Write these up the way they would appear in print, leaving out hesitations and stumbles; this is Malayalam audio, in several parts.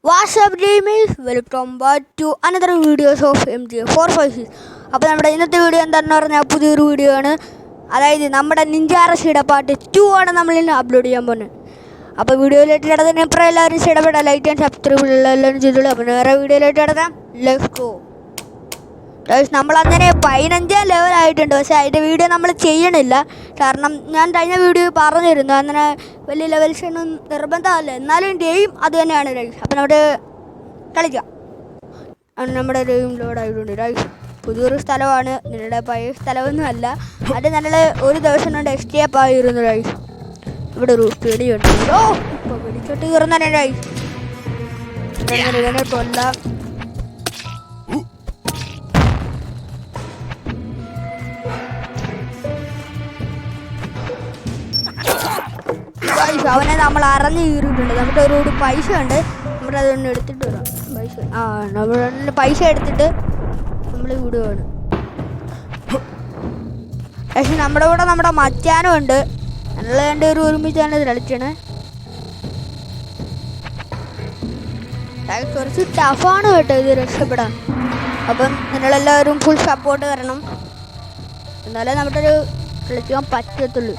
What's up gamers? Welcome back to another videos of MJ456. അപ്പോൾ നമ്മുടെ ഇന്നത്തെ വീഡിയോ എന്താണെന്ന് പറഞ്ഞാൽ പുതിയൊരു വീഡിയോ ആണ്. അതായത് നമ്മുടെ നിഞ്ചാറസിയുടെ പാർട്ട് 2 ആണ് നമ്മൾ ഇന്ന് അപ്ലോഡ് ചെയ്യാൻ പോകുന്നത്. അപ്പോൾ വീഡിയോയിലേക്ക് കിടന്ന് ഇപ്പോൾ എല്ലാവരും ഇഷ്ടപ്പെട്ട ലൈക്ക് ആൻഡ് സബ്സ്ക്രൈബ് എല്ലാവരും ചെയ്തോളൂ. അപ്പോൾ നേരെ വീഡിയോയിലേക്ക് കിടക്കാം. Let's go. നമ്മൾ അങ്ങനെ 15 ലെവലായിട്ടുണ്ട്. പക്ഷേ അതിൻ്റെ വീഡിയോ നമ്മൾ ചെയ്യണില്ല. കാരണം ഞാൻ കഴിഞ്ഞ വീഡിയോ പറഞ്ഞിരുന്നു അങ്ങനെ വലിയ ലെവൽസ് ഒന്നും നിർബന്ധമല്ല, എന്നാലും ഗെയിം അത് തന്നെയാണ് ഗൈസ്. അപ്പം നമ്മുടെ കളിക്കാം. നമ്മുടെ ഗെയിം ലോഡായിട്ടുണ്ട് ഗൈസ്. പുതിയൊരു സ്ഥലമാണ്, നിങ്ങളുടെ പഴയ സ്ഥലമൊന്നും അല്ല. അത് നല്ല ഒരു ദിവസം കൊണ്ട് എസ്കേപ്പ് ആയിരുന്നു ഗൈസ്. ഇവിടെ ഒരു പിടിയുണ്ട്. ഓ ഇപ്പോൾ പിടിച്ചിട്ട് കയറുന്നതന്നെ ഗൈസ്. ഇവനെ കൊല്ലാം. അവനെ നമ്മൾ അറിഞ്ഞ് കീറിയിട്ടുണ്ട്. നമ്മുടെ ഒരു പൈസ ഉണ്ട്, നമ്മുടെ അതൊന്ന് എടുത്തിട്ട് വരാം. നമ്മൾ പൈസ എടുത്തിട്ട് നമ്മൾ വിടുകയാണ്. പക്ഷെ നമ്മുടെ കൂടെ നമ്മുടെ മച്ചാനും ഉണ്ട്. ഞങ്ങൾ രണ്ടുപേരും ഒരുമിച്ചാണ് കളിച്ചത്. കുറച്ച് ടഫാണ് കേട്ടോ ഇത് രക്ഷപ്പെടാൻ. അപ്പം നിങ്ങളെല്ലാവരും ഫുൾ സപ്പോർട്ട് തരണം, എന്നാലേ നമ്മുടെ ഒരു കളിക്കാൻ പറ്റത്തുള്ളൂ.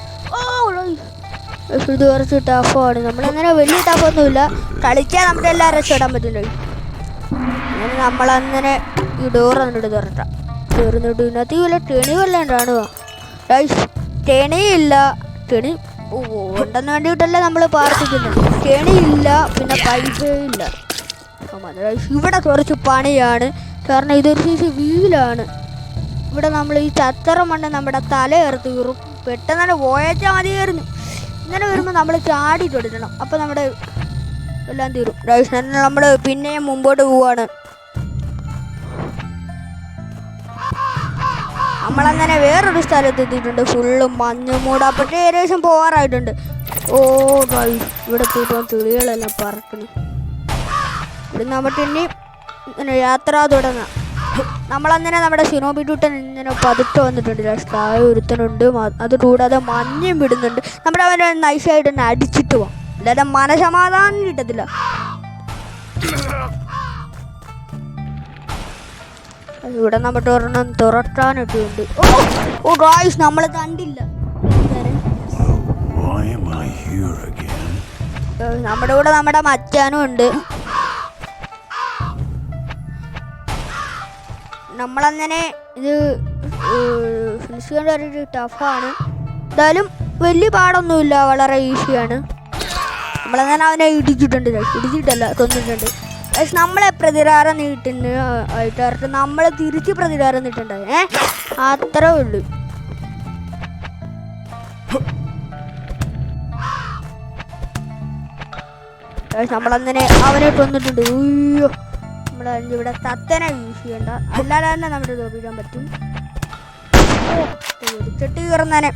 ഇത് കുറച്ച് ടഫാണ്. നമ്മളങ്ങനെ വലിയ ടഫൊന്നുമില്ല, കളിക്കാൻ നമുക്ക് എല്ലാം രക്ഷപ്പെടാൻ പറ്റുന്നുണ്ട്. അങ്ങനെ നമ്മളങ്ങനെ ഈ ഡോർ എന്നിട്ട് തുറട്ടാം. തുറന്നിട്ട് ഇതിനകത്ത് വല്ല കെണി വല്ലാണ്ടാണ്. കെണിയില്ല, കെണി ഉണ്ടെന്ന് വേണ്ടിയിട്ടല്ല നമ്മൾ പ്രാർത്ഥിക്കുന്നത്. കെണിയില്ല, പിന്നെ പൈസയില്ല. ഇവിടെ കുറച്ച് പണിയാണ്, കാരണം ഇതൊരു സൈസ് വീലാണ്. ഇവിടെ നമ്മൾ ഈ ചത്തറ മണ്ണ് നമ്മുടെ തലയേർത്ത് കീറും. പെട്ടെന്ന് തന്നെ പോയച്ചാൽ മതിയായിരുന്നു. ഇങ്ങനെ വരുമ്പോൾ നമ്മൾ ചാടി തൊടിക്കണം, അപ്പോൾ നമ്മുടെ എല്ലാം തീരും. നമ്മൾ പിന്നെയും മുമ്പോട്ട് പോവാണ്. നമ്മളങ്ങനെ വേറൊരു സ്ഥലത്ത് എത്തിയിട്ടുണ്ട്. ഫുള്ളും മഞ്ഞ് മൂടാപ്പട്ട് ഏകദേശം പോകാറായിട്ടുണ്ട്. ഓ ഇവിടെ ഇപ്പോൾ തുളികളെല്ലാം പറക്കുന്നു. ഇവിടെ നമുക്ക് ഇനി യാത്ര തുടങ്ങാം. നമ്മളങ്ങനെ നമ്മുടെ സിനോബിറ്റൂട്ടൻ ഇങ്ങനെ പതുക്കെ വന്നിട്ടുണ്ട്. താഴെ ഒരുത്തനുണ്ട്, അത് കൂടാതെ മഞ്ഞയും വിടുന്നുണ്ട്. നമ്മുടെ അവനെ നൈസായിട്ട് തന്നെ അടിച്ചിട്ട് പോവാം, അല്ലാതെ മനസമാധാനം കിട്ടത്തില്ല. ഇവിടെ നമ്മുടെ ഒരെണ്ണം തുറക്കാനൊക്കെ ഉണ്ട്. ഓ ഗായ്സ്, നമ്മൾ കണ്ടില്ല. നമ്മുടെ കൂടെ നമ്മുടെ മച്ചാനും ഉണ്ട്. നമ്മളങ്ങനെ ഇത് ഫിനിഷ് ചെയ്യാൻ വേണ്ടിയിട്ട് ടഫാണ്, എന്തായാലും വലിയ പാടൊന്നുമില്ല, വളരെ ഈസിയാണ്. നമ്മളങ്ങനെ അവനെ ഇടിച്ചിട്ടല്ല കൊന്നിട്ടുണ്ട്. പക്ഷെ നമ്മളെ പ്രതികാരം നീട്ടുന്ന ആയിട്ട് നമ്മൾ തിരിച്ച് പ്രതികാരം നീട്ടുണ്ടായി. അത്രേ ഉള്ളൂ. നമ്മളങ്ങനെ അവനെ കൊന്നിട്ടുണ്ട്. അയ്യോ, ഇവിടെ തത്തനെ യൂസ് ചെയ്യണ്ട, അല്ലാതെ തന്നെ നമ്മുടെ തോപ്പിക്കാൻ പറ്റും. ചെട്ടി കയറുന്നനെ.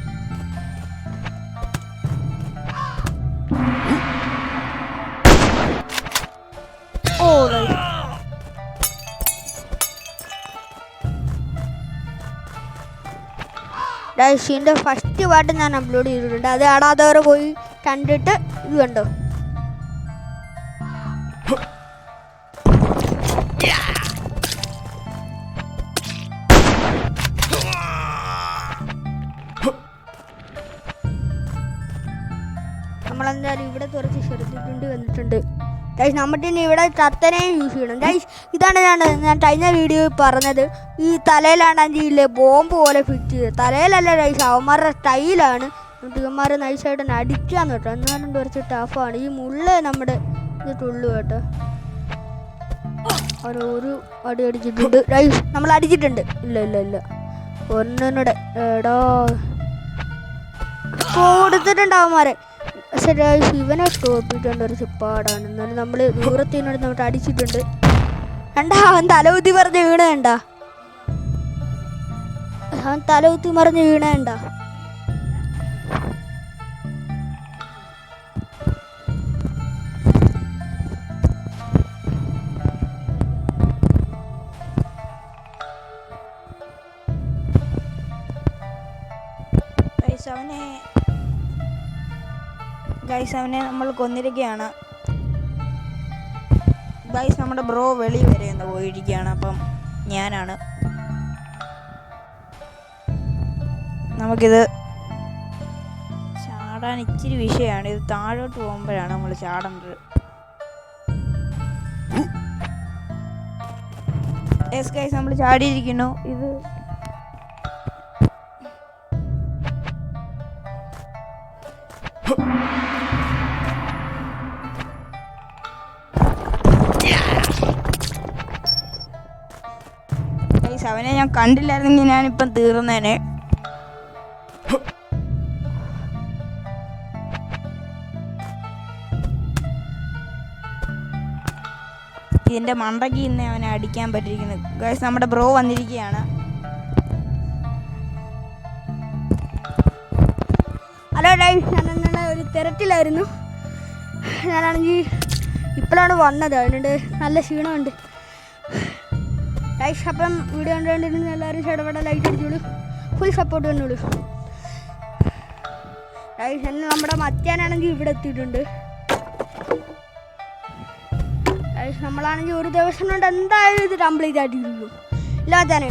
ഡൈസിൻ്റെ ഫസ്റ്റ് പാട്ട് ഞാൻ അപ്ലോഡ് ചെയ്തിട്ടുണ്ട്. അത് ആടാത്തവരെ പോയി കണ്ടിട്ട് ഇത് കണ്ടോ. നമ്മളെന്തായാലും ഇവിടെ കുറച്ച് ശ്രദ്ധിക്കേണ്ടി വന്നിട്ടുണ്ട് ഗൈസ്. നമ്മുടെ ഇവിടെ തത്തനെയും യൂസ് ചെയ്യണം ഗൈസ്. ഇതാണ് ഞാൻ കഴിഞ്ഞ വീഡിയോ പറഞ്ഞത്. ഈ തലയിലാണെങ്കിൽ ഇല്ലേ ബോംബ് പോലെ ഫിറ്റ് ചെയ്ത്, തലയിലല്ല ഗൈസ്, അവന്മാരുടെ സ്റ്റൈലാണ്. ഇവന്മാർ നൈസായിട്ട് തന്നെ അടിക്കാന്ന് കേട്ടോ, എന്നാലും കുറച്ച് ടഫാണ്. ഈ മുള്ള നമ്മുടെ ഇതിട്ടുള്ളൂ കേട്ടോ. അവരൊരു അടി അടിച്ചിട്ടുണ്ട് ഗൈസ്, നമ്മൾ അടിച്ചിട്ടുണ്ട്. ഇല്ല ഒന്നിനൂടെ എടാ കൊടുത്തിട്ടുണ്ട് അവന്മാരെ. പക്ഷേ ഇവനെ തോപ്പിക്കേണ്ട ഒരു പാടാണ്. എന്നാലും നമ്മൾ ദൂരത്തിനോട് നമ്മൾ അടിച്ചിട്ടുണ്ട്. അവൻ തലകുത്തി പറഞ്ഞ് വീണേണ്ട, അവൻ തലകുത്തി മറിഞ്ഞ് വീണേണ്ട. ഗൈസ് അവനെ നമ്മൾ കൊന്നിരിക്കുകയാണ്. ഗൈസ് നമ്മുടെ ബ്രോ വെളി വരെ ഒന്ന് പോയിരിക്കുകയാണ്. അപ്പം ഞാനാണ്. നമുക്കിത് ചാടാൻ ഇച്ചിരി വിഷയമാണ്. ഇത് താഴോട്ട് പോകുമ്പോഴാണ് നമ്മൾ ചാടേണ്ടത്. യെസ് ഗൈസ്, നമ്മൾ ചാടിയിരിക്കുന്നു. ഇത് ഗൈസ്, അവനെ ഞാൻ കണ്ടില്ലായിരുന്നെങ്കിൽ ഞാനിപ്പം തീർന്നേനെ. ഇതിൻ്റെ മണ്ടയ്ക്ക് ഇന്ന് അവനെ അടിക്കാൻ പറ്റിയിരിക്കുന്നു. ഗൈസ്, നമ്മുടെ ബ്രോ വന്നിരിക്കുകയാണ്. ഹലോ ഗൈസ്, ഞാൻ ഇന്നലെ ഒരു തിരക്കിലായിരുന്നു. ഞാനാണെങ്കിൽ ഇപ്പോഴാണ് വന്നത്. അതുകൊണ്ട് നല്ല ക്ഷീണമുണ്ട് ഗൈസ്. അപ്പം വീഡിയോ കണ്ടുകൊണ്ടിരുന്ന എല്ലാവരും ഇടപെട ലൈക്ക് അടിച്ചോളൂ, ഫുൾ സപ്പോർട്ട് തന്നോളൂ ഗൈസ്. എന്നെ നമ്മുടെ മച്ചാനാണെങ്കിൽ ഇവിടെ എത്തിയിട്ടുണ്ട് ഗൈസ്. നമ്മളാണെങ്കിൽ ഒരു ദിവസം കൊണ്ട് എന്തായാലും ഇത് കംപ്ലീറ്റ് ആയിട്ടിരിക്കും. ഇല്ല മച്ചാനെ?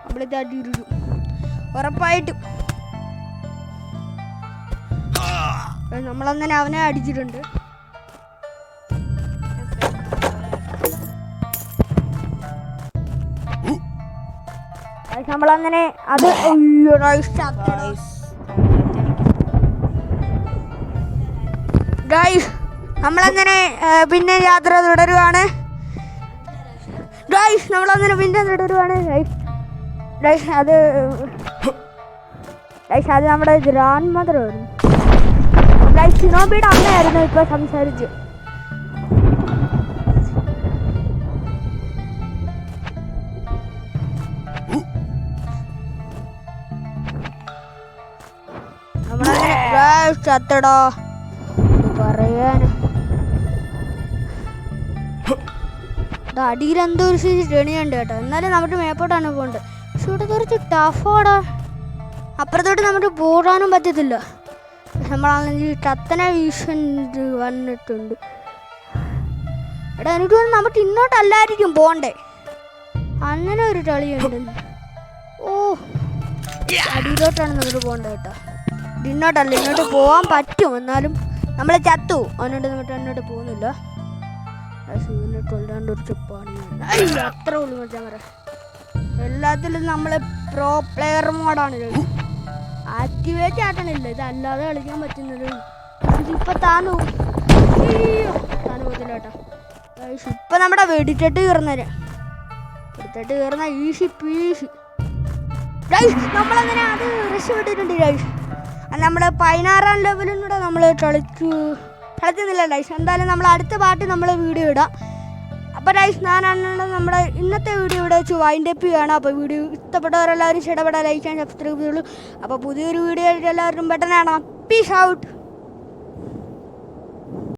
കംപ്ലീറ്റ് ആയിട്ടിരിക്കും ഉറപ്പായിട്ടും. നമ്മളങ്ങനെ അവനെ അടിച്ചിട്ടുണ്ട്. നമ്മളങ്ങനെ അത് ഗൈസ്, നമ്മളങ്ങനെ പിന്നെ യാത്ര തുടരുവാണ് ഗൈസ്. നമ്മളങ്ങനെ പിന്നെ തുടരുവാണ് ഗൈസ്. അത് നമ്മുടെ ഗ്രാൻഡ് മദർ ആയിരുന്നു ഗൈസ്. സിനോബിയുടെ അമ്മയായിരുന്നു ഇപ്പോൾ സംസാരിച്ച്. നമ്മളങ്ങനെ ചത്തടോ പറയാൻ. അടിയിലെന്തോ ഒരു ചെണിയുണ്ട് കേട്ടോ. എന്നാലും നമ്മുടെ മേപ്പോട്ടാണ് പോകേണ്ടത്. പക്ഷെ ഇവിടെ കുറച്ച് ടഫാടാ. അപ്പുറത്തോട്ട് നമുക്ക് പോകാനും പറ്റത്തില്ല. നമ്മളാണെങ്കിൽ ചത്തനെ വീശ് വന്നിട്ടുണ്ട്. എടാ, എനിക്ക് തോന്നുന്നു നമുക്ക് ഇന്നോട്ടല്ലായിരിക്കും പോകണ്ടേ. അങ്ങനെ ഒരു കളിയുണ്ട്. ഓ, അടിയിലോട്ടാണ് നമുക്ക് പോകേണ്ടത് കേട്ടോ. ഇന്നോട്ടല്ല, ഇങ്ങോട്ട് പോകാൻ പറ്റും. എന്നാലും നമ്മളെ ചത്തു. അതുകൊണ്ട് നമുക്ക് അങ്ങോട്ട് പോകുന്നില്ല. കൊല്ലാണ്ടൊരു ചെപ്പാണ് അത്ര ഉള്ളു വെച്ചാൽ പറയാം. എല്ലാത്തിലും നമ്മളെ പ്രോ പ്ലെയർ മോഡാണ്. ആക്ടിവേറ്റ് ആക്കണില്ല. ഇതല്ലാതെ കളിക്കാൻ പറ്റുന്നത്. ഇപ്പൊ താനു പോകത്തില്ല കേട്ടോ. ഇപ്പൊ നമ്മുടെ വെടിച്ചെട്ട് കയറുന്നവരെ ഈസി പീസി നമ്മളങ്ങനെ അത് രക്ഷപ്പെട്ടിട്ടുണ്ട് ഗൈസ്. നമ്മൾ 16ാം ലെവലും കൂടെ നമ്മൾ കളിക്കുന്നില്ല ഗൈസ്. എന്തായാലും നമ്മൾ അടുത്ത പാട്ട് നമ്മൾ വീഡിയോ ഇടാം. അപ്പോൾ ഗൈസ്, ഞാനാണ് നമ്മുടെ ഇന്നത്തെ വീഡിയോ ഇവിടെ വെച്ച് വൈൻഡപ്പ് ചെയ്യുകയാണ്. അപ്പോൾ വീഡിയോ ഇഷ്ടപ്പെട്ടവരെല്ലാവരും ഇടപെടാൻ ലൈക്ക് ആൻഡ് സബ്സ്ക്രൈബ് ചെയ്യുള്ളൂ. അപ്പോൾ പുതിയൊരു വീഡിയോ ആയിട്ട് എല്ലാവരും പെട്ടെന്ന് കാണാം. Peace out.